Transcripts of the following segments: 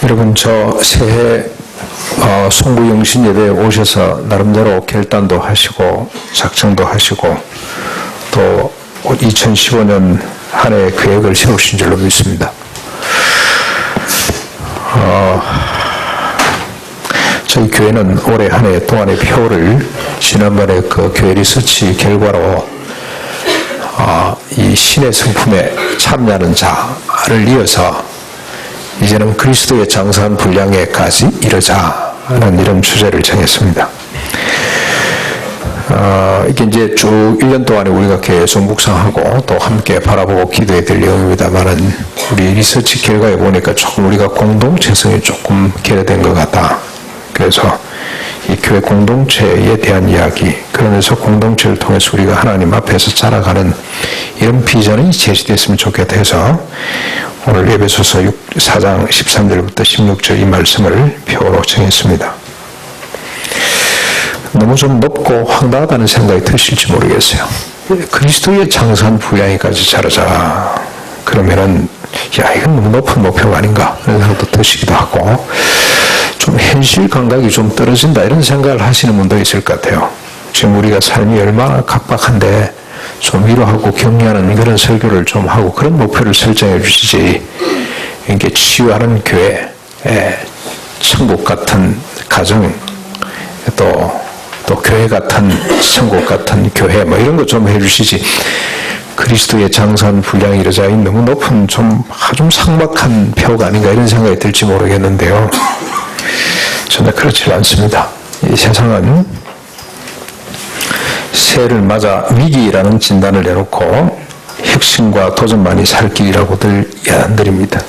여러분, 저 새해 송구영신 예배에 오셔서 나름대로 결단도 하시고 작정도 하시고 또 2015년 한 해 계획을 세우신 줄로 믿습니다. 저희 교회는 올해 한 해 동안의 표를 지난번에 그 교회 리서치 결과로 이 신의 성품에 참여하는 자를 이어서 이제는 그리스도의 장사한 분량에까지 이르자는 이런 주제를 정했습니다. 이게 이제 쭉 1년 동안에 우리가 계속 묵상하고 또 함께 바라보고 기도해야 될 내용입니다만은 우리 리서치 결과에 보니까 조금 우리가 공동체성이 조금 결여된 것 같다. 그래서 이 교회 공동체에 대한 이야기, 그러면서 공동체를 통해서 우리가 하나님 앞에서 자라가는 이런 비전이 제시됐으면 좋겠다 해서 오늘 에베소서 4장 13절부터 16절 이 말씀을 표로 정했습니다. 너무 좀 높고 황당하다는 생각이 드실지 모르겠어요. 그리스도의 장사한 분량에까지 자라자. 그러면은 이건 너무 높은 목표가 아닌가 이런 생각도 드시기도 하고 좀 현실 감각이 좀 떨어진다 이런 생각을 하시는 분도 있을 것 같아요. 지금 우리가 삶이 얼마나 각박한데 좀 위로하고 격려하는 그런 설교를 좀 하고 그런 목표를 설정해 주시지, 이게 치유하는 교회, 천국 같은 가정, 또 교회 같은 천국 같은 교회 뭐 이런 거 좀 해주시지, 그리스도의 장사한 분량이 이르자 너무 높은 좀 삭막한 표가 아닌가 이런 생각이 들지 모르겠는데요. 전혀 그렇지 않습니다. 이 세상은 새해를 맞아 위기라는 진단을 내놓고 혁신과 도전만이 살 길이라고들 예언드립니다.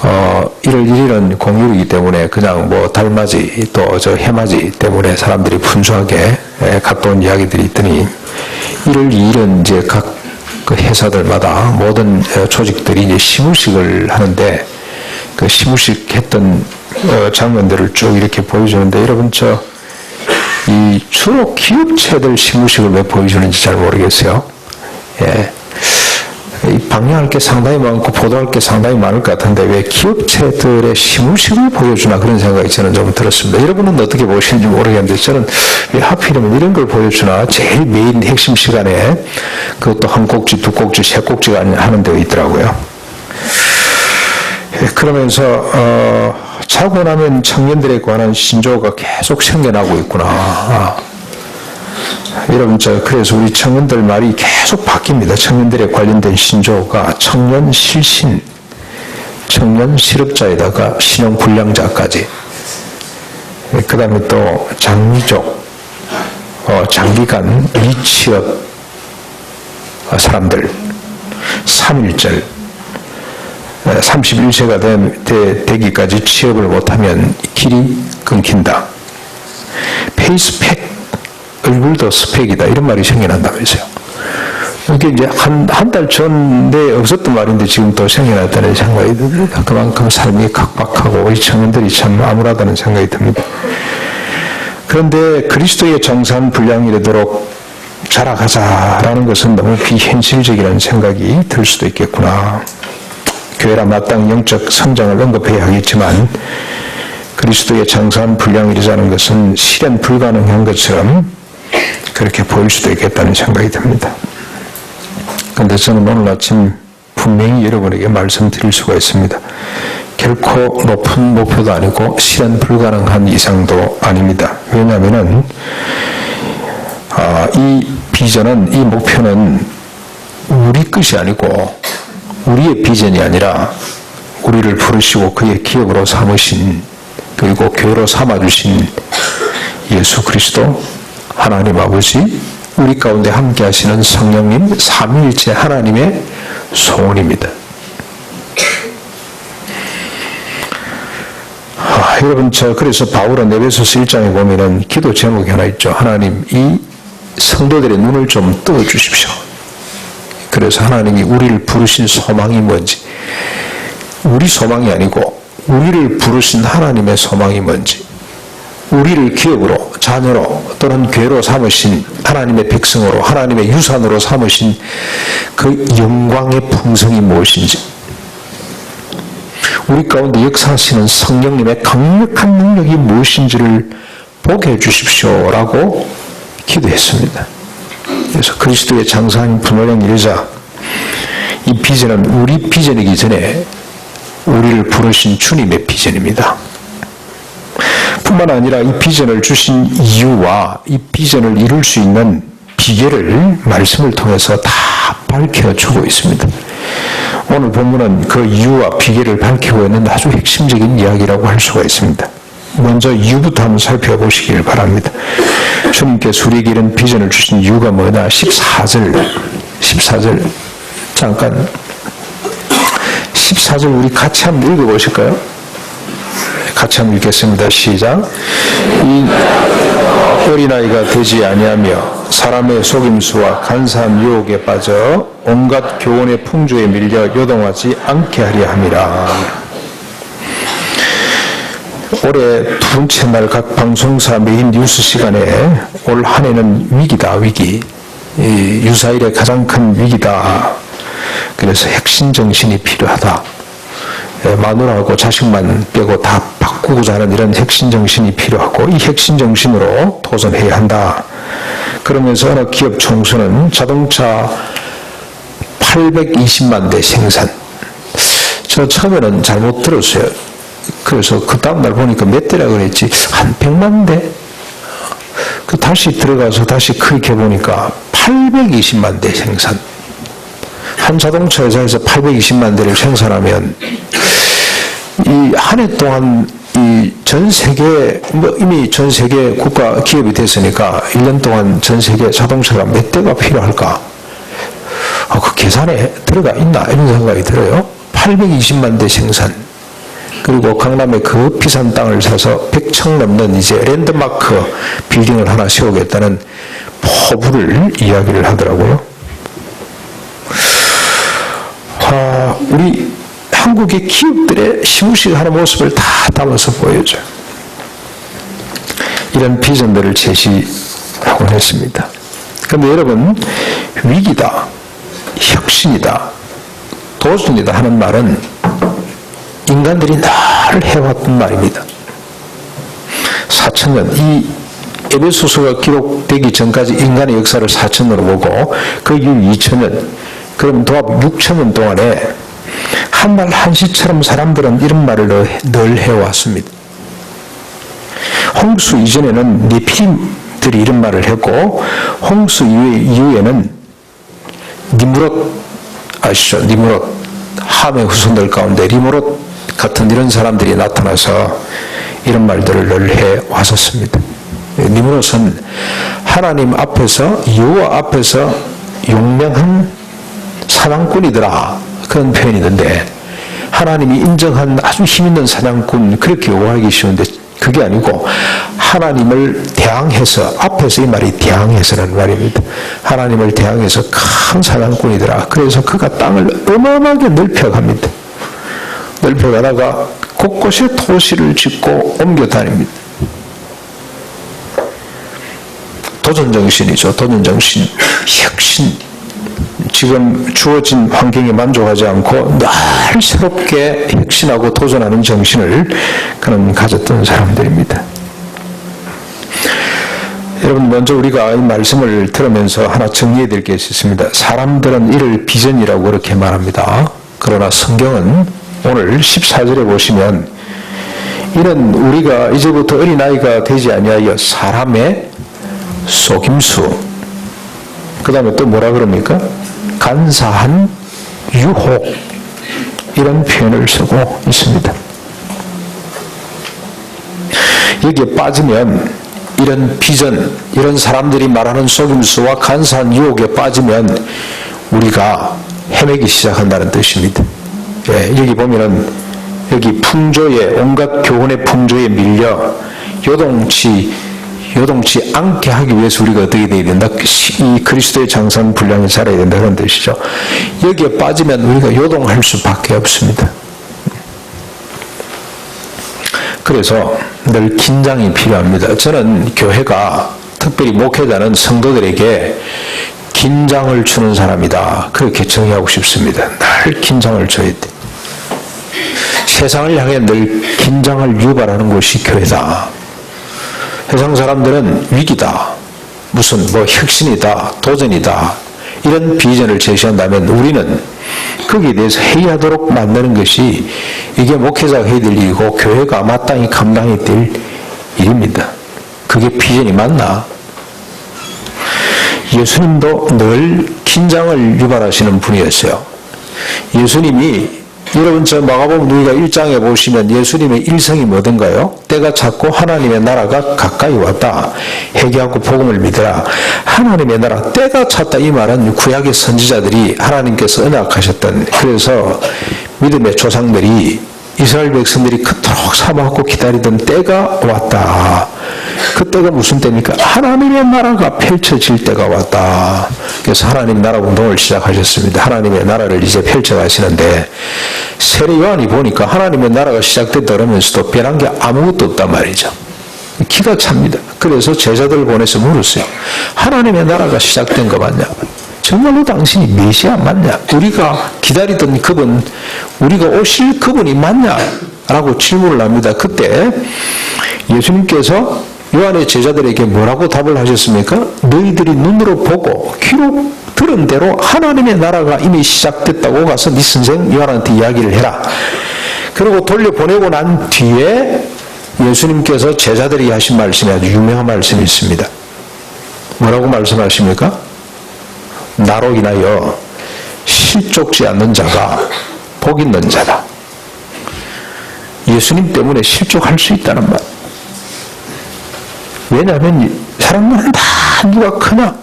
1월 1일은 공휴일이기 때문에 그냥 달맞이 또 해맞이 때문에 사람들이 분주하게 갔다 온 이야기들이 있더니 1월 2일은 이제 각 그 회사들마다 모든 조직들이 이제 시무식을 하는데 그 시무식 했던 장면들을 쭉 이렇게 보여주는데, 여러분 이 주로 기업체들 시무식을 왜 보여주는지 잘 모르겠어요. 이 방향할 게 상당히 많고 보도할 게 상당히 많을 것 같은데 왜 기업체들의 시무식을 보여주나 그런 생각이 저는 좀 들었습니다. 여러분은 어떻게 보시는지 모르겠는데 저는 왜 하필이면 이런 걸 보여주나, 제일 메인 핵심 시간에 그것도 한 꼭지, 두 꼭지, 세 꼭지가 하는 데가 있더라고요. 그러면서 자고 나면 청년들에 관한 신조어가 계속 생겨나고 있구나. 여러분, 그래서 우리 청년들 말이 계속 바뀝니다. 청년들에 관련된 신조어가 청년 실신, 청년 실업자에다가 신용 불량자까지. 그 다음에 또 장미족, 장기간 미취업 사람들, 3.1절, 31세가 되기까지 취업을 못하면 길이 끊긴다. 페이스팩, 얼굴도 스펙이다 이런 말이 생겨난다면서요. 이게 이제 한 달 전에 없었던 말인데 지금 또 생겨났다는 생각이 듭니다. 그만큼 삶이 각박하고 우리 청년들이 참 암울하다는 생각이 듭니다. 그런데 그리스도의 장사한 분량이 되도록 자라가자라는 것은 너무 비현실적이라는 생각이 들 수도 있겠구나. 교회라 마땅히 영적 성장을 언급해야 하겠지만 그리스도의 장사한 분량이 이르자는 것은 실현 불가능한 것처럼 그렇게 보일 수도 있겠다는 생각이 듭니다. 그런데 저는 오늘 아침 분명히 여러분에게 말씀드릴 수가 있습니다. 결코 높은 목표도 아니고 실현 불가능한 이상도 아닙니다. 왜냐하면 이 비전은, 이 목표는 우리 것이 아니고 우리의 비전이 아니라 우리를 부르시고 그의 기업으로 삼으신, 그리고 교회로 삼아주신 예수 그리스도 하나님 아버지, 우리 가운데 함께 하시는 성령님, 삼위일체 하나님의 소원입니다. 여러분, 그래서 바울은 에베소서 1장에 보면은 기도 제목이 하나 있죠. 하나님, 이 성도들의 눈을 좀 떠 주십시오. 그래서 하나님이 우리를 부르신 소망이 뭔지, 우리 소망이 아니고 우리를 부르신 하나님의 소망이 뭔지, 우리를 기업으로, 자녀로 또는 교회로 삼으신 하나님의 백성으로, 하나님의 유산으로 삼으신 그 영광의 풍성이 무엇인지, 우리 가운데 역사하시는 성령님의 강력한 능력이 무엇인지를 보게 해주십시오라고 기도했습니다. 그래서 그리스도의 장사인 분노령 일자, 이 비전은 우리 비전이기 전에 우리를 부르신 주님의 비전입니다. 뿐만 아니라 이 비전을 주신 이유와 이 비전을 이룰 수 있는 비결을 말씀을 통해서 다 밝혀주고 있습니다. 오늘 본문은 그 이유와 비결을 밝히고 있는 아주 핵심적인 이야기라고 할 수가 있습니다. 먼저 이유부터 한번 살펴보시길 바랍니다. 주님께서 우리에게 이런 비전을 주신 이유가 뭐냐? 14절 잠깐 14절 우리 같이 한번 읽어보실까요? 같이 한번 읽겠습니다. 시작. 이 어린아이가 되지 아니하며 사람의 속임수와 간사한 유혹에 빠져 온갖 교훈의 풍조에 밀려 요동하지 않게 하려 함이라. 올해 두 번째 날 각 방송사 메인 뉴스 시간에 올 한 해는 위기다, 위기. 유사일의 가장 큰 위기다. 그래서 핵심 정신이 필요하다. 마누라하고 자식만 빼고 다 바꾸고자 하는 이런 핵심 정신이 필요하고 이 핵심 정신으로 도전해야 한다. 그러면서 어느 기업 총수는 자동차 820만 대 생산. 저 처음에는 잘못 들었어요. 그래서 그 다음날 보니까 몇 대라 그랬지? 한 100만 대? 다시 들어가서 다시 크게 보니까 820만 대 생산. 한 자동차 회사에서 820만 대를 생산하면 이 한 해 동안 이 전 세계 이미 전 세계 국가 기업이 됐으니까 1년 동안 전 세계 자동차가 몇 대가 필요할까? 그 계산에 들어가 있나 이런 생각이 들어요. 820만 대 생산. 그리고 강남에 그 비싼 땅을 사서 100층 넘는 이제 랜드마크 빌딩을 하나 세우겠다는 포부를 이야기를 하더라고요. 우리 한국의 기업들의 시무시하는 모습을 다 담아서 보여줘요. 이런 비전들을 제시하곤 했습니다. 그런데 여러분, 위기다, 혁신이다, 도전이다 하는 말은 인간들이 늘 해왔던 말입니다. 4,000년, 이 에베소서가 기록되기 전까지 인간의 역사를 4,000년으로 보고 그 이후 2,000년, 그럼 도합 6,000년 동안에 한말 한시처럼 사람들은 이런 말을 늘 해왔습니다. 홍수 이전에는 네피림들이 이런 말을 했고 홍수 이후에는 니무롯 아시죠? 니무롯 함의 후손들 가운데 니무롯 같은 이런 사람들이 나타나서 이런 말들을 늘 해왔었습니다. 니무롯은 하나님 앞에서 여호와 앞에서 용맹한 사냥꾼이더라 그런 표현이던데 하나님이 인정한 아주 힘있는 사냥꾼 그렇게 오해하기 쉬운데 그게 아니고 하나님을 대항해서 앞에서 이 말이 대항해서라는 말입니다. 하나님을 대항해서 큰 사냥꾼이더라. 그래서 그가 땅을 어마어마하게 넓혀갑니다. 넓혀가다가 곳곳에 도시를 짓고 옮겨 다닙니다. 도전정신이죠. 도전정신, 혁신. 지금 주어진 환경에 만족하지 않고 늘 새롭게 혁신하고 도전하는 정신을 그는 가졌던 사람들입니다. 여러분, 먼저 우리가 이 말씀을 들으면서 하나 정리해야 될 게 있습니다. 사람들은 이를 비전이라고 그렇게 말합니다. 그러나 성경은 오늘 14절에 보시면 이는 우리가 이제부터 어린아이가 되지 아니하여 사람의 속임수, 그 다음에 또 뭐라 그럽니까? 간사한 유혹, 이런 표현을 쓰고 있습니다. 여기에 빠지면 이런 비전, 이런 사람들이 말하는 속임수와 간사한 유혹에 빠지면 우리가 헤매기 시작한다는 뜻입니다. 예, 여기 보면은 여기 풍조에, 온갖 교훈의 풍조에 밀려 요동치 않게 하기 위해서 우리가 어떻게 되어야 된다? 이 그리스도의 장선 분량을 살아야 된다 그런 뜻이죠. 여기에 빠지면 우리가 요동할 수밖에 없습니다. 그래서 늘 긴장이 필요합니다. 저는 교회가 특별히 목회자는 성도들에게 긴장을 주는 사람이다. 그렇게 정의하고 싶습니다. 늘 긴장을 줘야 돼. 세상을 향해 늘 긴장을 유발하는 곳이 교회다. 세상 사람들은 위기다, 무슨 혁신이다, 도전이다, 이런 비전을 제시한다면 우리는 거기에 대해서 회의하도록 만드는 것이 이게 목회자가 해야 될 일이고 교회가 마땅히 감당해야 될 일입니다. 그게 비전이 맞나? 예수님도 늘 긴장을 유발하시는 분이었어요. 예수님이, 여러분 저 마가복음 누가 1장에 보시면 예수님의 일성이 뭐든가요? 때가 찼고 하나님의 나라가 가까이 왔다. 회개하고 복음을 믿으라. 하나님의 나라, 때가 찼다, 이 말은 구약의 선지자들이 하나님께서 언약하셨던, 그래서 믿음의 조상들이, 이스라엘 백성들이 그토록 사모하고 기다리던 때가 왔다. 그 때가 무슨 때입니까? 하나님의 나라가 펼쳐질 때가 왔다. 그래서 하나님 나라 운동을 시작하셨습니다. 하나님의 나라를 이제 펼쳐가시는데, 세례 요한이 보니까 하나님의 나라가 시작됐다 그러면서도 변한 게 아무것도 없단 말이죠. 기가 찹니다. 그래서 제자들을 보내서 물었어요. 하나님의 나라가 시작된 거 맞냐? 정말로 당신이 메시아 맞냐? 우리가 기다리던 그분, 우리가 오실 그분이 맞냐? 라고 질문을 합니다. 그때 예수님께서 요한의 제자들에게 뭐라고 답을 하셨습니까? 너희들이 눈으로 보고 귀로 들은 대로 하나님의 나라가 이미 시작됐다고 가서 네 선생 요한한테 이야기를 해라. 그리고 돌려보내고 난 뒤에 예수님께서 제자들이 하신 말씀이 아주 유명한 말씀이 있습니다. 뭐라고 말씀하십니까? 나로 인하여 실족지 않는 자가 복 있는 자다. 예수님 때문에 실족할 수 있다는 말. 왜냐하면 사람들은 다 누가 크냐,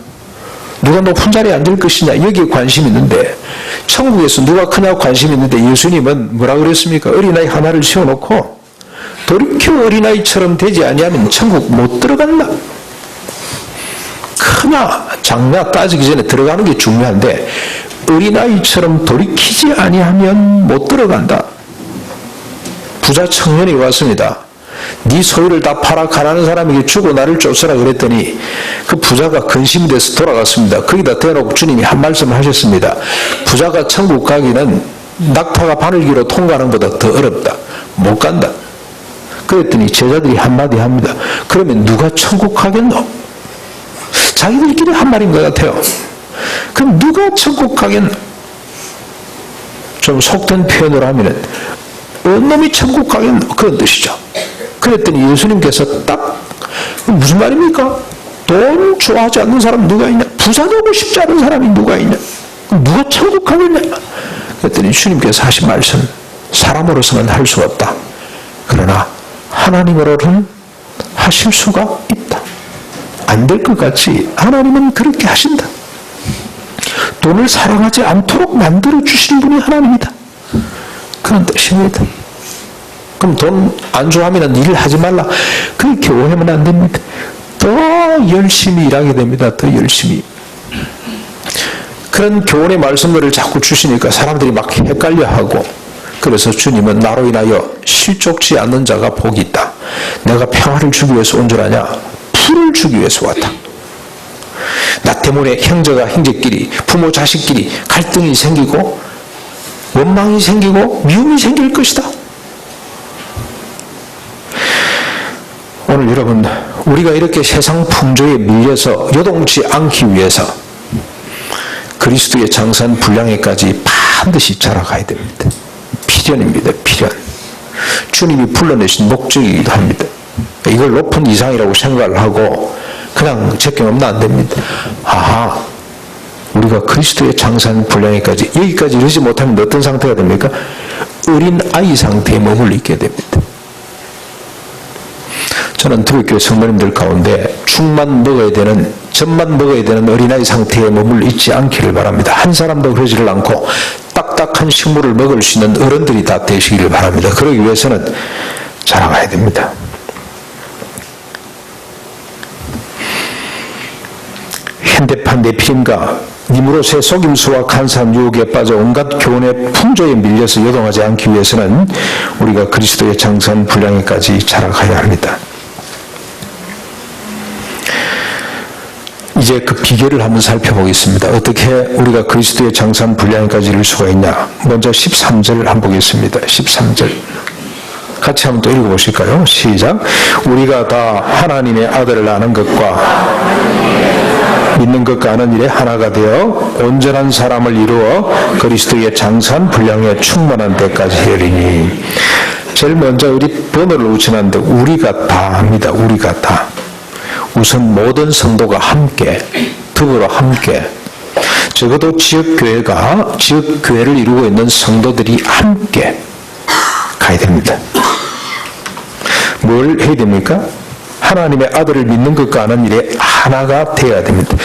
누가 높은 자리에 앉을 것이냐, 여기에 관심이 있는데, 천국에서 누가 크냐고 관심이 있는데 예수님은 뭐라 그랬습니까? 어린아이 하나를 세워놓고 돌이켜 어린아이처럼 되지 아니하면 천국 못 들어간다. 크냐 작냐 따지기 전에 들어가는 게 중요한데, 어린아이처럼 돌이키지 아니하면 못 들어간다. 부자 청년이 왔습니다. 네 소유를 다 팔아 가난한 사람에게 주고 나를 쫓으라 그랬더니 그 부자가 근심이 돼서 돌아갔습니다. 거기다 대놓고 주님이 한 말씀을 하셨습니다. 부자가 천국 가기는 낙타가 바늘기로 통과하는 것보다 더 어렵다. 못 간다. 그랬더니 제자들이 한마디 합니다. 그러면 누가 천국 가겠노? 자기들끼리 한 말인 것 같아요. 그럼 누가 천국 가겠노? 좀 속된 표현으로 하면은 어느 놈이 천국 가겠노? 그런 뜻이죠. 그랬더니 예수님께서 딱, 무슨 말입니까? 돈 좋아하지 않는 사람 누가 있냐? 부자 되고 싶지 않은 사람이 누가 있냐? 누가 천국 가겠냐? 그랬더니 주님께서 하신 말씀, 사람으로서는 할 수 없다. 그러나 하나님으로는 하실 수가 있다. 안 될 것 같이 하나님은 그렇게 하신다. 돈을 사랑하지 않도록 만들어 주신 분이 하나님이다. 그런 뜻입니다. 그럼 돈 안 좋아하면 일을 하지 말라, 그렇게 오해하면 안 됩니다. 더 열심히 일하게 됩니다. 더 열심히. 그런 교훈의 말씀들을 자꾸 주시니까 사람들이 막 헷갈려하고, 그래서 주님은 나로 인하여 실족지 않는 자가 복이 있다. 내가 평화를 주기 위해서 온 줄 아냐? 풀을 주기 위해서 왔다. 나 때문에 형제가 형제끼리, 부모 자식끼리 갈등이 생기고 원망이 생기고 미움이 생길 것이다. 오늘 여러분, 우리가 이렇게 세상 풍조에 밀려서 요동치 않기 위해서 그리스도의 장산 분량에까지 반드시 자라가야 됩니다. 필연입니다. 필연. 주님이 불러내신 목적이기도 합니다. 이걸 높은 이상이라고 생각을 하고 그냥 제껴놓으면 안 됩니다. 아하, 우리가 그리스도의 장산 분량에까지, 여기까지 이르지 못하면 어떤 상태가 됩니까? 어린 아이 상태에 머물리게 됩니다. 저는 기독교 성도님들 가운데 죽만 먹어야 되는, 젖만 먹어야 되는 어린아이 상태에 머물러 있지 않기를 바랍니다. 한 사람도 그러지를 않고 딱딱한 식물을 먹을 수 있는 어른들이 다 되시기를 바랍니다. 그러기 위해서는 자라가야 됩니다. 현대판 내피림과 니무롯의 속임수와 간사한 유혹에 빠져 온갖 교훈의 풍조에 밀려서 요동하지 않기 위해서는 우리가 그리스도의 장산 분량에까지 자라가야 합니다. 이제 그 비결을 한번 살펴보겠습니다. 어떻게 우리가 그리스도의 장산 분량에까지 이룰 수가 있냐. 먼저 13절을 한번 보겠습니다. 13절. 같이 한번 또 읽어보실까요? 시작. 우리가 다 하나님의 아들을 아는 것과 믿는 것과 아는 일에 하나가 되어 온전한 사람을 이루어 그리스도의 장사한 분량에 충만한 데까지 이르리니. 제일 먼저 우리 번호를 우선하는데 우리가 다 합니다. 우리가 다. 우선 모든 성도가 함께, 더불어 함께, 적어도 지역교회를 이루고 있는 성도들이 함께 가야 됩니다. 뭘 해야 됩니까? 하나님의 아들을 믿는 것과 아는 일에 하나가 되어야 됩니다.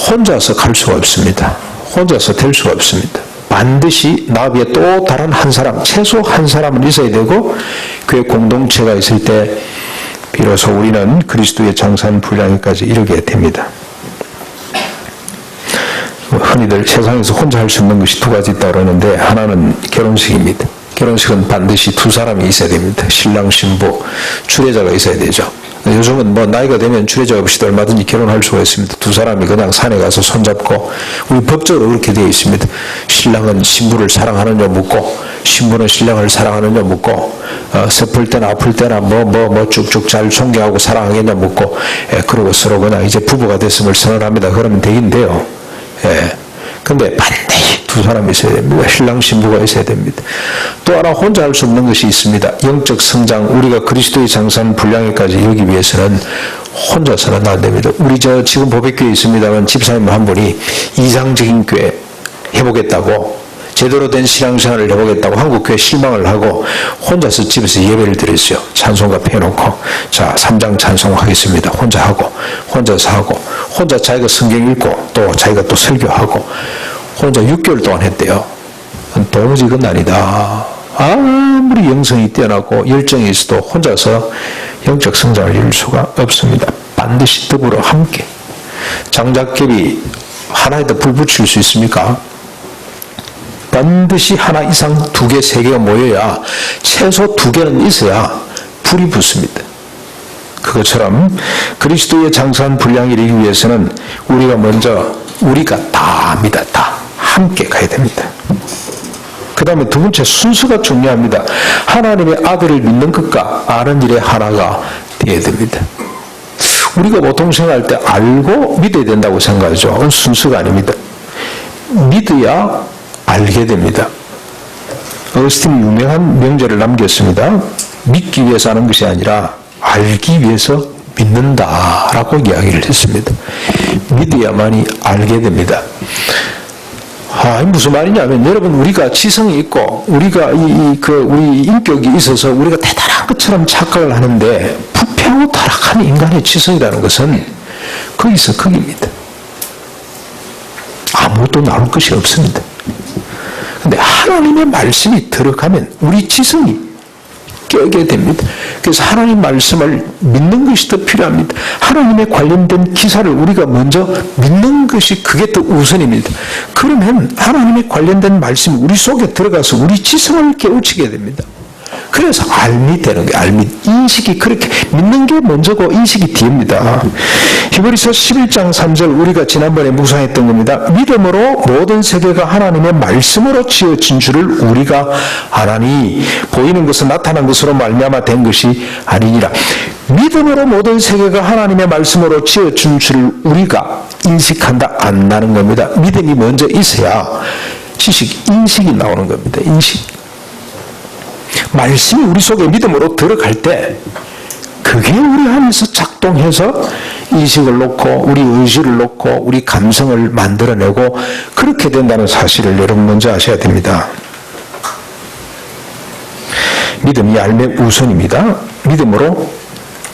혼자서 갈 수가 없습니다. 혼자서 될 수가 없습니다. 반드시 나 위에 또 다른 한 사람, 최소 한 사람은 있어야 되고 그의 공동체가 있을 때 비로소 우리는 그리스도의 장사한 분량에까지 이르게 됩니다. 흔히들 세상에서 혼자 할 수 없는 것이 두 가지 있다고 그러는데 하나는 결혼식입니다. 결혼식은 반드시 두 사람이 있어야 됩니다. 신랑, 신부, 주례자가 있어야 되죠. 요즘은 뭐 나이가 되면 주례자 없이도 얼마든지 결혼할 수가 있습니다. 두 사람이 그냥 산에 가서 손잡고, 우리 법적으로 그렇게 되어 있습니다. 신랑은 신부를 사랑하느냐 묻고 신부는 신랑을 사랑하느냐 묻고 슬플 때나 아플 때나 뭐 쭉쭉 잘 존경하고 사랑하겠냐 묻고 그러고 서로 그냥 이제 부부가 됐음을 선언합니다. 그러면 되긴데요. 근데 반드시 두 사람이 있어야 됩니다. 신랑 신부가 있어야 됩니다. 또 하나 혼자 할 수 없는 것이 있습니다. 영적 성장, 우리가 그리스도의 장사한 분량에까지 이르기 위해서는 혼자서는 안 됩니다. 우리 지금 보백교회 있습니다만 집사님 한 분이 이상적인 교회 해보겠다고, 제대로 된 신앙생활을 해보겠다고 한국교회 실망을 하고 혼자서 집에서 예배를 드렸어요. 찬송가 펴놓고, 자 3장 찬송하겠습니다. 혼자 하고, 혼자서 하고, 혼자 자기가 성경 읽고 또 자기가 또 설교하고 혼자 6개월 동안 했대요. 도무지 그건 아니다. 아무리 영성이 뛰어나고 열정이 있어도 혼자서 영적 성장을 이룰 수가 없습니다. 반드시 더불어 함께. 장작결이 하나에다 불 붙일 수 있습니까? 반드시 하나 이상 2개, 3개가 모여야, 최소 2개는 있어야 불이 붙습니다. 그것처럼 그리스도의 장사한 분량이 이르기 위해서는 우리가 다 합니다. 다 함께 가야 됩니다. 그 다음에 두 번째 순서가 중요합니다. 하나님의 아들을 믿는 것과 아는 일에 하나가 되어야 됩니다. 우리가 보통 생각할 때 알고 믿어야 된다고 생각하죠. 그건 순서가 아닙니다. 믿어야 알게 됩니다. 어거스틴이 유명한 명제를 남겼습니다. 믿기 위해서 하는 것이 아니라 알기 위해서 믿는다라고 이야기를 했습니다. 믿어야만이 알게 됩니다. 무슨 말이냐면, 여러분, 우리가 지성이 있고 우리가 우리 인격이 있어서 우리가 대단한 것처럼 착각을 하는데, 부패하고 타락한 인간의 지성이라는 것은 거기서 거기입니다. 아무것도 나올 것이 없습니다. 근데 하나님의 말씀이 들어가면 우리 지성이 깨게 됩니다. 그래서 하나님 말씀을 믿는 것이 더 필요합니다. 하나님에 관련된 기사를 우리가 먼저 믿는 것이 그게 더 우선입니다. 그러면 하나님에 관련된 말씀이 우리 속에 들어가서 우리 지성을 깨우치게 됩니다. 그래서 알미 되는 거예요. 알미. 인식이 그렇게, 믿는 게 먼저고 인식이 뒤입니다. 히브리서 11장 3절 우리가 지난번에 묵상했던 겁니다. 믿음으로 모든 세계가 하나님의 말씀으로 지어진 줄을 우리가 아나니, 보이는 것은 나타난 것으로 말미암아 된 것이 아니니라. 믿음으로 모든 세계가 하나님의 말씀으로 지어진 줄을 우리가 인식한다, 안다는 겁니다. 믿음이 먼저 있어야 인식이 나오는 겁니다. 인식. 말씀이 우리 속에 믿음으로 들어갈 때 그게 우리 안에서 작동해서 인식을 놓고 우리 의지를 놓고 우리 감성을 만들어내고 그렇게 된다는 사실을 여러분 먼저 아셔야 됩니다. 믿음이 삶의 우선입니다. 믿음으로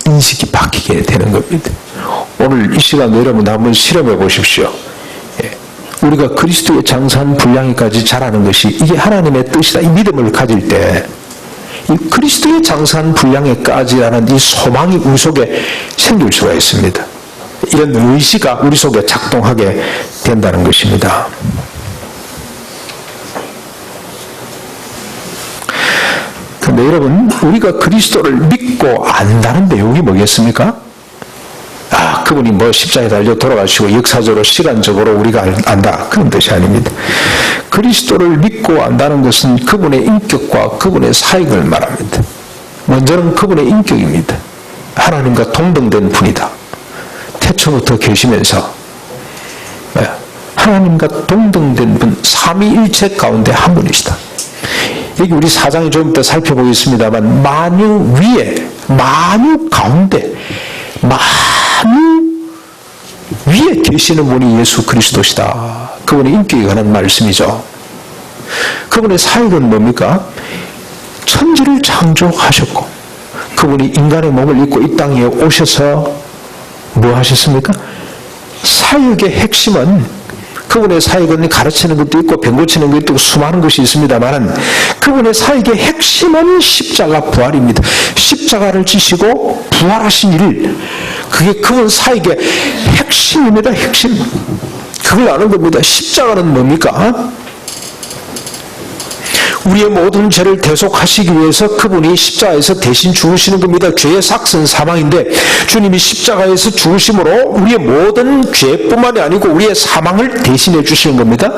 인식이 바뀌게 되는 겁니다. 오늘 이 시간 여러분 한번 실험해 보십시오. 우리가 그리스도의 장사한 분량에까지 자라는 것이 이게 하나님의 뜻이다, 이 믿음을 가질 때 이 그리스도의 장사한 분량에까지라는 이 소망이 우리 속에 생길 수가 있습니다. 이런 의지가 우리 속에 작동하게 된다는 것입니다. 그런데 여러분, 우리가 그리스도를 믿고 안다는 내용이 뭐겠습니까? 그분이 뭐 십자가에 달려 돌아가시고 역사적으로 시간적으로 우리가 안다, 그런 뜻이 아닙니다. 그리스도를 믿고 안다는 것은 그분의 인격과 그분의 사역을 말합니다. 먼저는 그분의 인격입니다. 하나님과 동등된 분이다. 태초부터 계시면서 하나님과 동등된 분, 삼위일체 가운데 한 분이시다. 여기 우리 4장에 좀 이따 살펴보겠습니다만 만유 위에, 만유 가운데, 만유 위에 계시는 분이 예수 그리스도시다. 그분의 인격에 관한 말씀이죠. 그분의 사역은 뭡니까? 천지를 창조하셨고 그분이 인간의 몸을 입고 이 땅에 오셔서 뭐 하셨습니까? 사역의 핵심은 그분의 사역은 가르치는 것도 있고 병 고치는 것도 있고 수많은 것이 있습니다만 그분의 사역의 핵심은 십자가 부활입니다. 십자가를 지시고 부활하신 일, 그게 그분 사역의 핵심입니다. 핵심. 그걸 아는 겁니다. 십자가는 뭡니까? 우리의 모든 죄를 대속하시기 위해서 그분이 십자가에서 대신 죽으시는 겁니다. 죄의 삭은 사망인데 주님이 십자가에서 죽으심으로 우리의 모든 죄뿐만이 아니고 우리의 사망을 대신해 주시는 겁니다.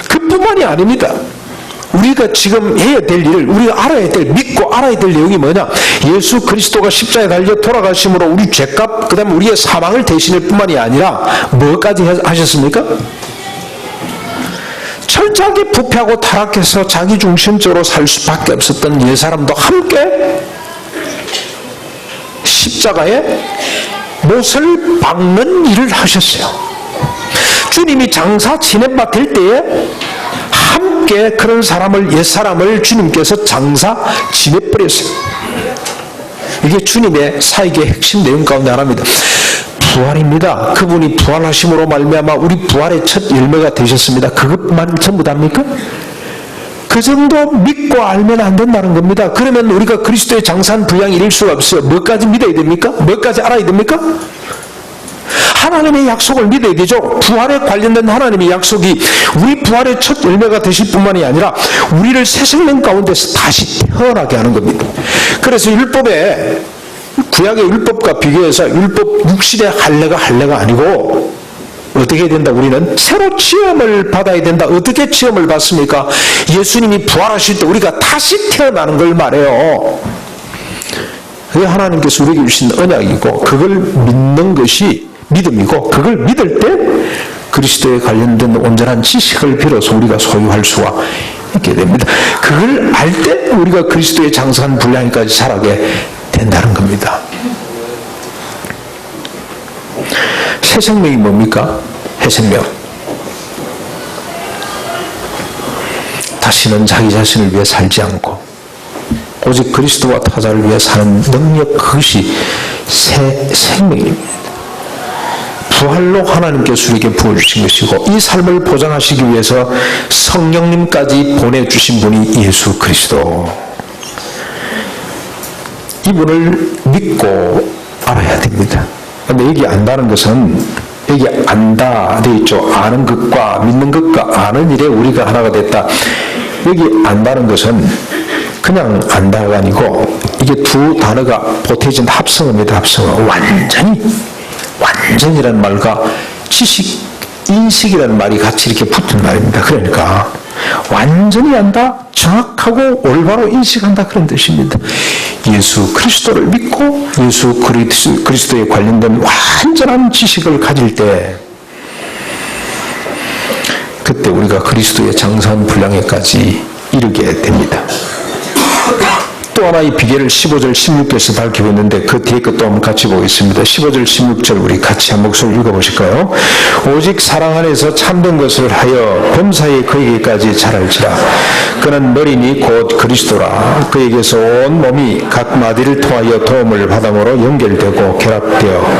그뿐만이 아닙니다. 우리가 지금 해야 될 일을, 우리가 알아야 될, 믿고 알아야 될 내용이 뭐냐? 예수 그리스도가 십자가에 달려 돌아가심으로 우리 죄값, 그 다음에 우리의 사망을 대신할 뿐만이 아니라 뭐까지 하셨습니까? 철저하게 부패하고 타락해서 자기중심적으로 살 수밖에 없었던 옛사람도 함께 십자가에 못을 박는 일을 하셨어요. 주님이 장사 진행받을 때에 함께 그런 사람을, 옛사람을 주님께서 장사 지내버렸어요. 이게 주님의 사역의 핵심 내용 가운데 하나입니다. 부활입니다. 그분이 부활하심으로 말미암아 우리 부활의 첫 열매가 되셨습니다. 그것만 전부 답니까? 그 정도 믿고 알면 안 된다는 겁니다. 그러면 우리가 그리스도의 장사한 분량이 이룰 수가 없어요. 뭐까지 믿어야 됩니까? 뭐까지 알아야 됩니까? 하나님의 약속을 믿어야 되죠. 부활에 관련된 하나님의 약속이 우리 부활의 첫 열매가 되실 뿐만이 아니라 우리를 새 생명 가운데서 다시 태어나게 하는 겁니다. 그래서 율법에, 구약의 율법과 비교해서 율법 육신의 할례가 아니고 어떻게 해야 된다? 우리는 새로 지음을 받아야 된다. 어떻게 지음을 받습니까? 예수님이 부활하실 때 우리가 다시 태어나는 걸 말해요. 그게 하나님께서 우리에게 주신 언약이고 그걸 믿는 것이 믿음이고 그걸 믿을 때 그리스도에 관련된 온전한 지식을 빌어서 우리가 소유할 수가 있게 됩니다. 그걸 알 때 우리가 그리스도의 장사한 분량까지 자라게 된다는 겁니다. 새 생명이 뭡니까? 해생명. 다시는 자기 자신을 위해 살지 않고 오직 그리스도와 타자를 위해 사는 능력, 그것이 새 생명입니다. 부활로 하나님께서 우리에게 부어주신 것이고 이 삶을 보장하시기 위해서 성령님까지 보내주신 분이 예수 그리스도. 이분을 믿고 알아야 됩니다. 근데 여기 안다는 것은 여기 안다 되어 있죠. 아는 것과 믿는 것과 아는 일에 우리가 하나가 됐다. 여기 안다는 것은 그냥 안다가 아니고 이게 두 단어가 보태진 합성어입니다. 합성어. 완전이라는 말과 지식, 인식이라는 말이 같이 이렇게 붙은 말입니다. 그러니까 완전히 안다, 정확하고 올바로 인식한다, 그런 뜻입니다. 예수 그리스도를 믿고 예수 그리스도에 관련된 완전한 지식을 가질 때 그때 우리가 그리스도의 장사한 분량에까지 이르게 됩니다. 또 하나의 비결을 15절 16절에서 밝히고 있는데 그 뒤에 것도 한번 같이 보겠습니다. 15절 16절 우리 같이 한 목소리 읽어보실까요? 오직 사랑 안에서 참된 것을 하여 범사에 그에게까지 자랄지라. 그는 머리니 곧 그리스도라. 그에게서 온 몸이 각 마디를 통하여 도움을 받음으로 연결되고 결합되어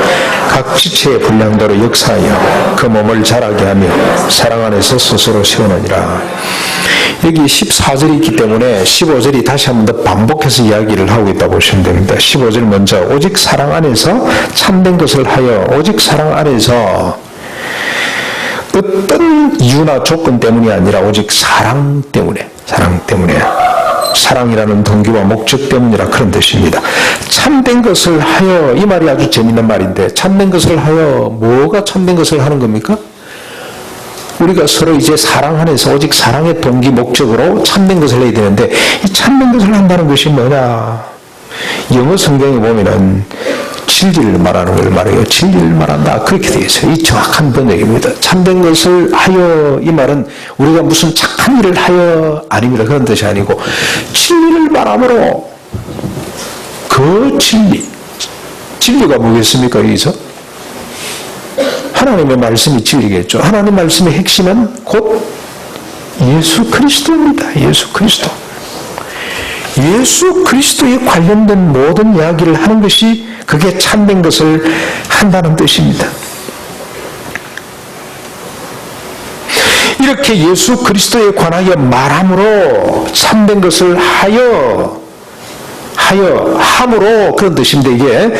각 지체의 분량대로 역사하여 그 몸을 자라게 하며 사랑 안에서 스스로 세우느니라. 여기 14절이 있기 때문에 15절이 다시 한 번 더 반복해서 이야기를 하고 있다고 보시면 됩니다. 15절 먼저 오직 사랑 안에서 참된 것을 하여 오직 사랑 안에서 어떤 이유나 조건 때문이 아니라 오직 사랑 때문에 사랑이라는 동기와 목적 때문이라 그런 뜻입니다. 참된 것을 하여, 이 말이 아주 재밌는 말인데 참된 것을 하여 뭐가 참된 것을 하는 겁니까? 우리가 서로 이제 사랑 안에서 오직 사랑의 동기 목적으로 참된 것을 해야 되는데 이 참된 것을 한다는 것이 뭐냐? 영어 성경에 보면은 진리를 말하는 걸 말해요. 진리를 말한다. 그렇게 되어 있어요. 이 정확한 번역입니다. 참된 것을 하여, 이 말은 우리가 무슨 착한 일을 하여 아닙니다. 그런 뜻이 아니고 진리를 말함으로 그 진리가 뭐겠습니까? 여기서 하나님의 말씀이 진리겠죠. 하나님의 말씀의 핵심은 곧 예수 그리스도입니다. 예수 그리스도. 예수 그리스도에 관련된 모든 이야기를 하는 것이 그게 참된 것을 한다는 뜻입니다. 이렇게 예수 그리스도에 관하여 말함으로 참된 것을 함으로 그런 뜻인데 이게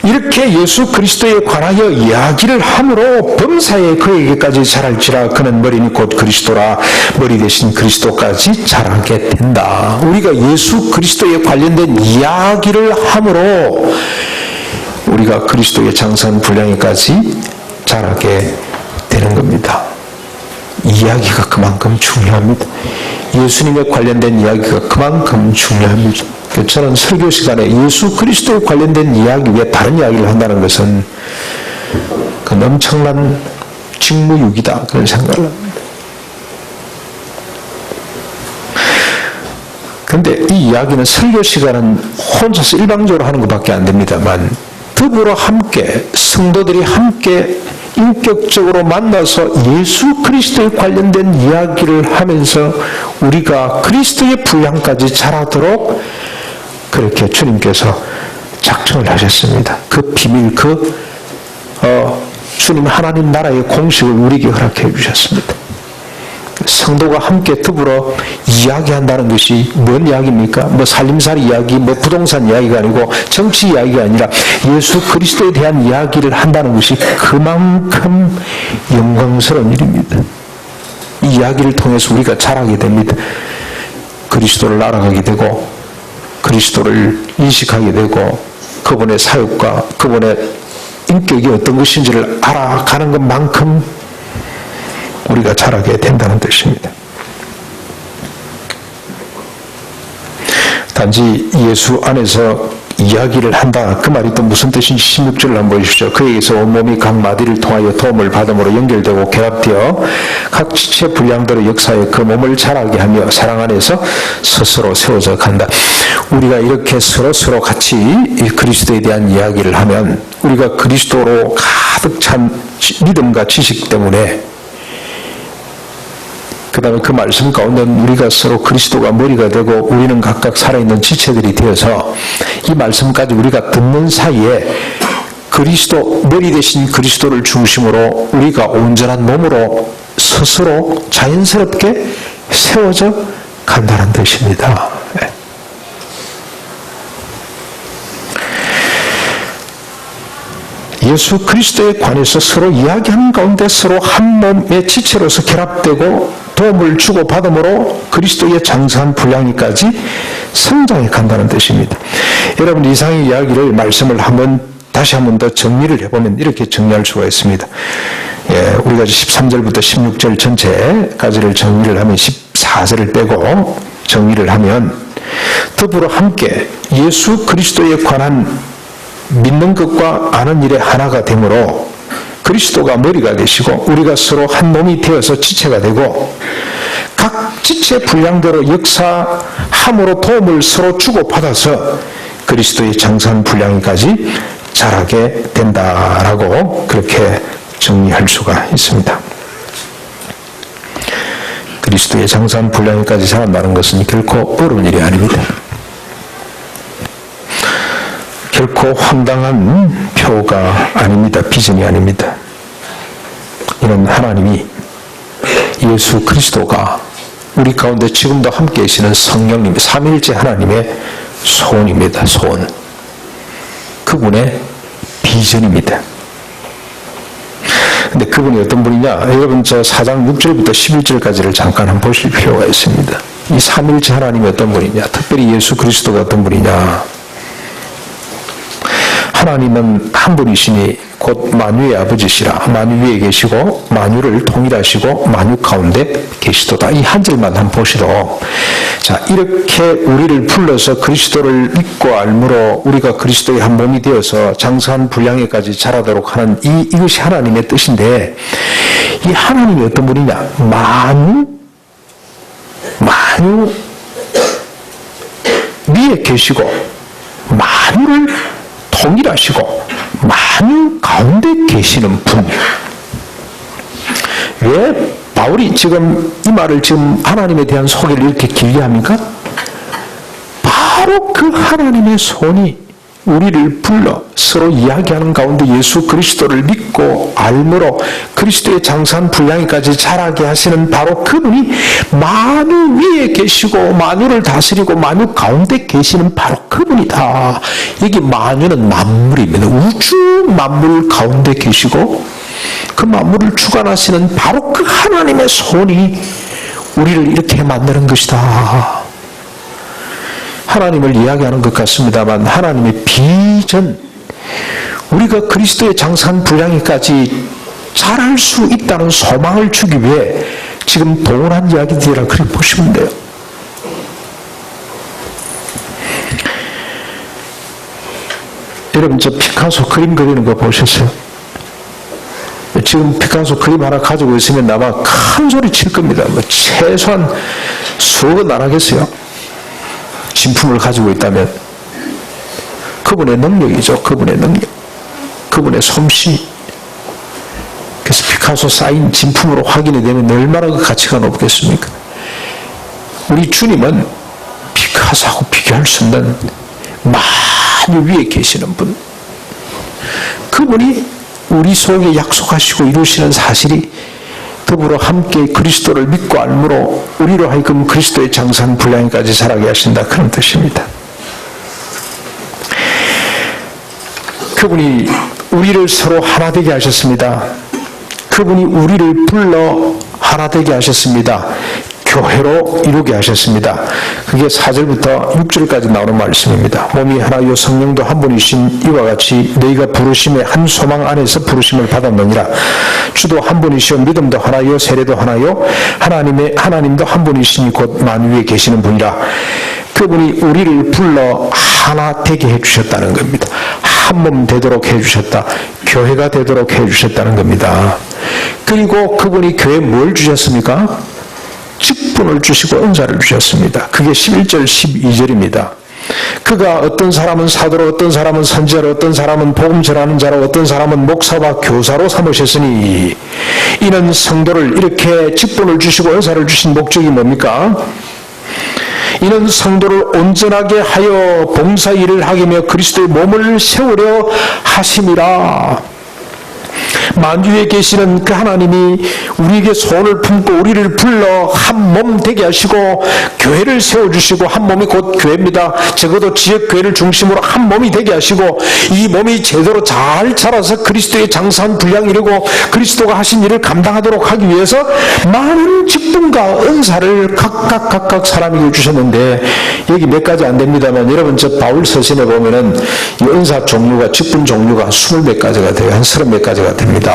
이렇게 예수 그리스도에 관하여 이야기를 함으로 범사에 그에게까지 자랄지라 그는 머리니 곧 그리스도라 머리 대신 그리스도까지 자라게 된다. 우리가 예수 그리스도에 관련된 이야기를 함으로 우리가 그리스도의 장선 분량에까지 자라게 되는 겁니다. 이야기가 그만큼 중요합니다. 예수님에 관련된 이야기가 그만큼 중요합니다. 저는 설교 시간에 예수 그리스도에 관련된 이야기 외에 다른 이야기를 한다는 것은 그 엄청난 직무유기다 그런 생각을 합니다. 그런데 이 이야기는 설교 시간은 혼자서 일방적으로 하는 것밖에 안 됩니다만 더불어 함께 성도들이 함께 인격적으로 만나서 예수 그리스도에 관련된 이야기를 하면서 우리가 그리스도의 분량까지 자라도록 그렇게 주님께서 작정을 하셨습니다. 그 비밀, 주님 하나님 나라의 공식을 우리에게 허락해 주셨습니다. 성도가 함께 더불어 이야기한다는 것이 뭔 이야기입니까? 뭐 살림살 이야기, 뭐 부동산 이야기가 아니고 정치 이야기가 아니라 예수 그리스도에 대한 이야기를 한다는 것이 그만큼 영광스러운 일입니다. 이 이야기를 통해서 우리가 자라게 됩니다. 그리스도를 알아가게 되고 그리스도를 인식하게 되고 그분의 사역과 그분의 인격이 어떤 것인지를 알아가는 것만큼 우리가 자라게 된다는 뜻입니다. 단지 예수 안에서 이야기를 한다. 그 말이 또 무슨 뜻인지 16절을 한번 보십시오. 그에게서 온몸이 각 마디를 통하여 도움을 받음으로 연결되고 결합되어 각 지체 분량대로 역사에 그 몸을 자라게 하며 사랑 안에서 스스로 세워져 간다. 우리가 이렇게 서로 같이 그리스도에 대한 이야기를 하면 우리가 그리스도로 가득 찬 믿음과 지식 때문에 그 다음에 그 말씀 가운데 우리가 서로 그리스도가 머리가 되고 우리는 각각 살아있는 지체들이 되어서 이 말씀까지 우리가 듣는 사이에 그리스도, 머리 대신 그리스도를 중심으로 우리가 온전한 몸으로 스스로 자연스럽게 세워져 간다는 뜻입니다. 예수 그리스도에 관해서 서로 이야기하는 가운데 서로 한 몸의 지체로서 결합되고 도움을 주고받음으로 그리스도의 장사한 분량이까지 성장해 간다는 뜻입니다. 여러분 이상의 이야기를 말씀을 다시 한번 더 정리를 해보면 이렇게 정리할 수가 있습니다. 우리가 13절부터 16절 전체까지를 정리를 하면 14절을 빼고 정리를 하면 더불어 함께 예수 그리스도에 관한 믿는 것과 아는 일의 하나가 되므로 그리스도가 머리가 되시고 우리가 서로 한 몸이 되어서 지체가 되고 각 지체 분량대로 역사함으로 도움을 서로 주고받아서 그리스도의 장사한 분량까지 자라게 된다라고 그렇게 정리할 수가 있습니다. 그리스도의 장사한 분량까지 자란다는 것은 결코 어려운 일이 아닙니다. 결코 황당한 표가 아닙니다. 비전이 아닙니다. 이는 하나님이 예수 그리스도가 우리 가운데 지금도 함께 계시는 성령님, 삼위일체 하나님의 소원입니다. 소원. 그분의 비전입니다. 근데 그분이 어떤 분이냐? 여러분 저 4장 6절부터 11절까지를 잠깐 한번 보실 필요가 있습니다. 이 삼위일체 하나님이 어떤 분이냐? 특별히 예수 그리스도가 어떤 분이냐? 하나님은 한 분이시니 곧 만유의 아버지시라. 만유 위에 계시고 만유를 통일하시고 만유 가운데 계시도다. 이 한 절만 한번 보시도, 자, 이렇게 우리를 불러서 그리스도를 믿고 알므로 우리가 그리스도의 한 몸이 되어서 장사한 분량에까지 자라도록 하는 이것이 하나님의 뜻인데, 이 하나님이 어떤 분이냐? 만유 위에 계시고 만유를 통일하시고 만유 가운데 계시는 분. 왜 바울이 지금 이 말을 지금 하나님에 대한 소개를 이렇게 길게 합니까? 바로 그 하나님의 손이 우리를 불러 서로 이야기하는 가운데 예수 그리스도를 믿고 알므로 그리스도의 장사한 분량에까지 자라게 하시는 바로 그분이 만유 위에 계시고 만유를 다스리고 만유 가운데 계시는 바로 그분이다. 여기 만유는 만물입니다. 우주 만물 가운데 계시고 그 만물을 주관하시는 바로 그 하나님의 손이 우리를 이렇게 만드는 것이다. 하나님을 이야기하는 것 같습니다만 하나님의 비전, 우리가 그리스도의 장사한 분량에까지 자랄 수 있다는 소망을 주기 위해 지금 동원한 이야기들이라 그렇게 보시면 돼요. 여러분, 저 피카소 그림 그리는 거 보셨어요? 지금 피카소 그림 하나 가지고 있으면 아마 큰 소리 칠 겁니다. 최소한 수억은 안 하겠어요? 진품을 가지고 있다면. 그분의 능력이죠. 그분의 능력, 그분의 솜씨. 그래서 피카소 사인 진품으로 확인이 되면 얼마나 그 가치가 높겠습니까? 우리 주님은 피카소하고 비교할 수 없는 만유 위에 계시는 분. 그분이 우리 속에 약속하시고 이루시는 사실이 더불어 함께 그리스도를 믿고 알므로 우리로 하여금 그리스도의 장사한 분량까지 자라게 하신다, 그런 뜻입니다. 그분이 우리를 서로 하나 되게 하셨습니다. 그분이 우리를 불러 하나 되게 하셨습니다. 교회로 이루게 하셨습니다. 그게 4절부터 6절까지 나오는 말씀입니다. 몸이 하나요 성령도 한 분이신 이와 같이 너희가 부르심의 한 소망 안에서 부르심을 받았느니라. 주도 한 분이시요 믿음도 하나요 세례도 하나요 하나님도 한 분이시니 곧 만유에 계시는 분이라. 그분이 우리를 불러 하나 되게 해주셨다는 겁니다. 한 몸 되도록 해주셨다. 교회가 되도록 해주셨다는 겁니다. 그리고 그분이 교회에 뭘 주셨습니까? 직분을 주시고 은사를 주셨습니다. 그게 11절 12절입니다. 그가 어떤 사람은 사도로, 어떤 사람은 선지자로, 어떤 사람은 복음 전하는 자로, 어떤 사람은 목사와 교사로 삼으셨으니, 이는 성도를 이렇게 직분을 주시고 은사를 주신 목적이 뭡니까? 이는 성도를 온전하게 하여 봉사 일을 하기며 그리스도의 몸을 세우려 하심이라. 만유에 계시는 그 하나님이 우리에게 손을 품고 우리를 불러 한 몸 되게 하시고 교회를 세워주시고, 한 몸이 곧 교회입니다. 적어도 지역교회를 중심으로 한 몸이 되게 하시고, 이 몸이 제대로 잘 자라서 그리스도의 장사한 분량이 이루고 그리스도가 하신 일을 감당하도록 하기 위해서 많은 직분과 은사를 각각 사람에게 주셨는데, 여기 몇 가지 안 됩니다만 여러분, 저 바울 서신에 보면은 이 은사 종류가, 직분 종류가 20몇 가지가 돼요. 한 30몇 가지가 됩니다.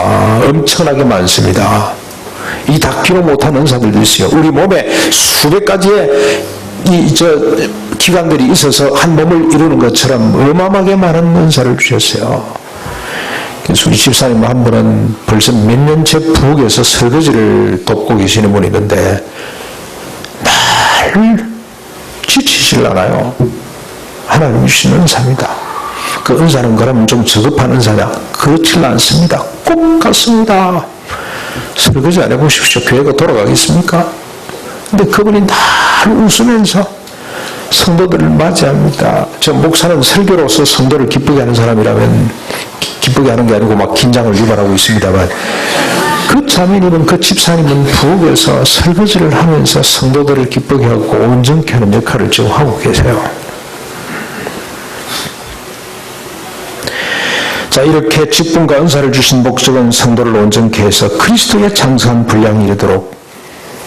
엄청나게 많습니다. 이 닿기로 못한 은사들도 있어요. 우리 몸에 수백 가지의 기관들이 있어서 한 몸을 이루는 것처럼 어마어마하게 많은 은사를 주셨어요. 그래서 우리 집사님 한 분은 벌써 몇 년째 부엌에서 설거지를 돕고 계시는 분이 있는데 날 지치질 않아요. 하나님 주신 은사입니다. 그 은사는 그러면 좀 저급한 은사냐? 그렇지는 않습니다. 꼭 같습니다. 설거지 안 해보십시오. 교회가 돌아가겠습니까? 근데 그분이 날 웃으면서 성도들을 맞이합니다. 저 목사는 설교로서 성도를 기쁘게 하는 사람이라면, 기쁘게 하는 게 아니고 막 긴장을 유발하고 있습니다만, 그 자매님은, 그 집사님은 부엌에서 설거지를 하면서 성도들을 기쁘게 하고 온전케 하는 역할을 지금 하고 계세요. 자, 이렇게 직분과 은사를 주신 목적은 성도를 온전케 해서 그리스도의 장사한 분량이 이르도록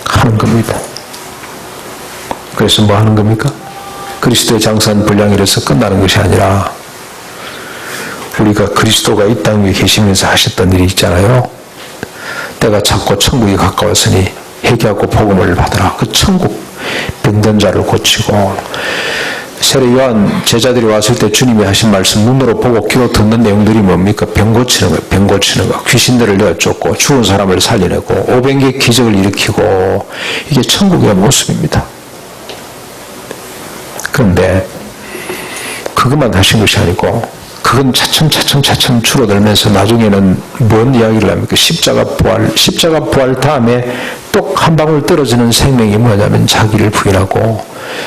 하는 겁니다. 그래서 뭐 하는 겁니까? 그리스도의 장사한 분량이 이래서 끝나는 것이 아니라 우리가 그리스도가 이 땅 위에 계시면서 하셨던 일이 있잖아요. 때가 찼고 천국이 가까웠으니 회개하고 복음을 받으라. 그 천국 병든 자를 고치고, 세례 요한 제자들이 왔을 때 주님이 하신 말씀, 눈으로 보고 귀로 듣는 내용들이 뭡니까? 병 고치는 거, 병 고치는 거, 귀신들을 내어쫓고 죽은 사람을 살려내고 500개의 기적을 일으키고, 이게 천국의 모습입니다. 그런데 그것만 하신 것이 아니고, 그건 차츰 줄어들면서 나중에는 뭔 이야기를 합니까? 십자가 부활 다음에 또 한 방울 떨어지는 생명이 뭐냐면 자기를 부인하고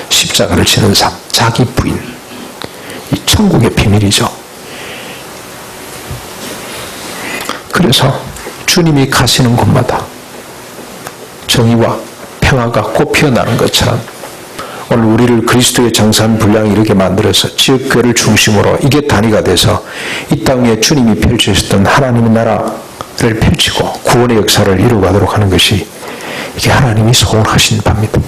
십자가를 지는 삶, 자기 부인. 이 천국의 비밀이죠. 그래서 주님이 가시는 곳마다 정의와 평화가 꽃피어나는 것처럼 오늘 우리를 그리스도의 정산 분량이 이렇게 만들어서 지역교회를 중심으로 이게 단위가 돼서 이 땅 위에 주님이 펼치셨던 하나님의 나라를 펼치고 구원의 역사를 이루어가도록 하는 것이, 이게 하나님이 소원하신 바입니다.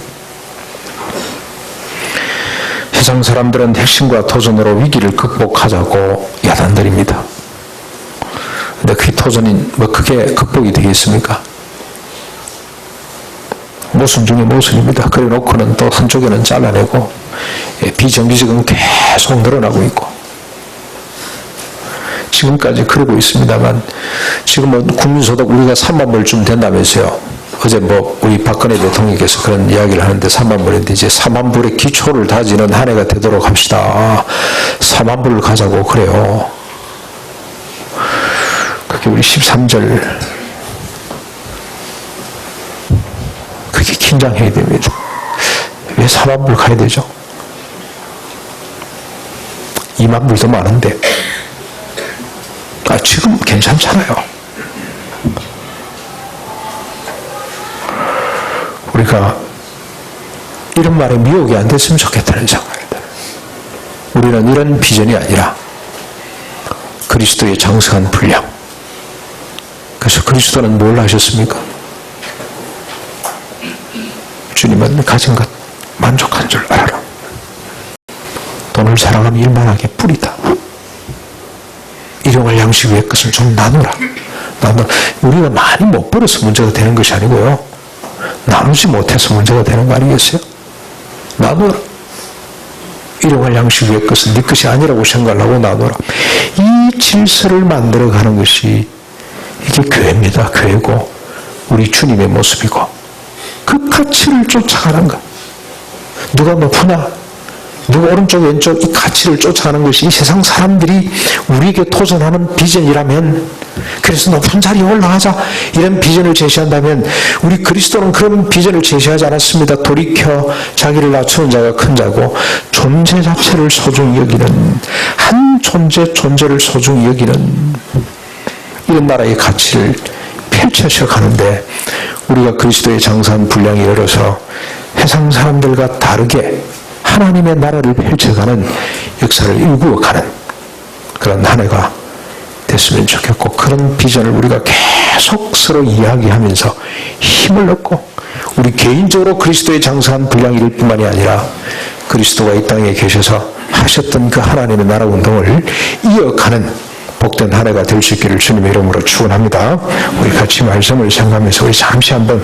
세상 사람들은 핵심과 도전으로 위기를 극복하자고 야단들입니다. 근데 그 도전이 그게 극복이 되겠습니까? 모순 중에 모순입니다. 그래 놓고는 또 한쪽에는 잘라내고, 비정규직은 계속 늘어나고 있고, 지금까지 그러고 있습니다만, 지금은 국민소득 우리가 3만 불쯤 된다면서요. 어제 우리 박근혜 대통령께서 그런 이야기를 하는데 3만 불인데, 이제 4만 불의 기초를 다지는 한 해가 되도록 합시다. 4만 불을 가자고 그래요. 그게 우리 13절, 그게 긴장해야 됩니다. 왜 4만 불 가야 되죠? 2만 불도 많은데. 지금 괜찮잖아요. 우리가 이런 말에 미혹이 안 됐으면 좋겠다는 생각입니다. 우리는 이런 비전이 아니라 그리스도의 장성한 분량. 그래서 그리스도는 뭘 하셨습니까? 주님은 가진 것 만족한 줄 알아라. 돈을 사랑하면 일만하게 뿌리다. 일용할 양식 위의 것을 좀 나누라. 우리가 많이 못 벌어서 문제가 되는 것이 아니고요. 나누지 못해서 문제가 되는 거 아니겠어요? 나누라. 일용할 양식 위의 것은 네 것이 아니라고 생각하고 나누라. 이 질서를 만들어가는 것이 이게 교회입니다. 교회고 우리 주님의 모습이고, 그 가치를 쫓아가는 것. 누가 높으나 누가 오른쪽 왼쪽 이 가치를 쫓아가는 것이 이 세상 사람들이 우리에게 도전하는 비전이라면, 그래서 높은 자리에 올라가자 이런 비전을 제시한다면, 우리 그리스도는 그런 비전을 제시하지 않았습니다. 돌이켜 자기를 낮추는 자가 큰 자고 존재 자체를 소중히 여기는, 한 존재를 소중히 여기는 이런 나라의 가치를 펼쳐서 가는데, 우리가 그리스도의 장사한 분량에 이르러서 세상 사람들과 다르게 하나님의 나라를 펼쳐가는 역사를 일구어가는 그런 한 해가 됐으면 좋겠고, 그런 비전을 우리가 계속 서로 이야기하면서 힘을 얻고, 우리 개인적으로 그리스도의 장사한 분량이 될 뿐만이 아니라 그리스도가 이 땅에 계셔서 하셨던 그 하나님의 나라 운동을 이어가는 복된 한 해가 될 수 있기를 주님의 이름으로 축원합니다. 우리 같이 말씀을 생각하면서 우리 잠시 한번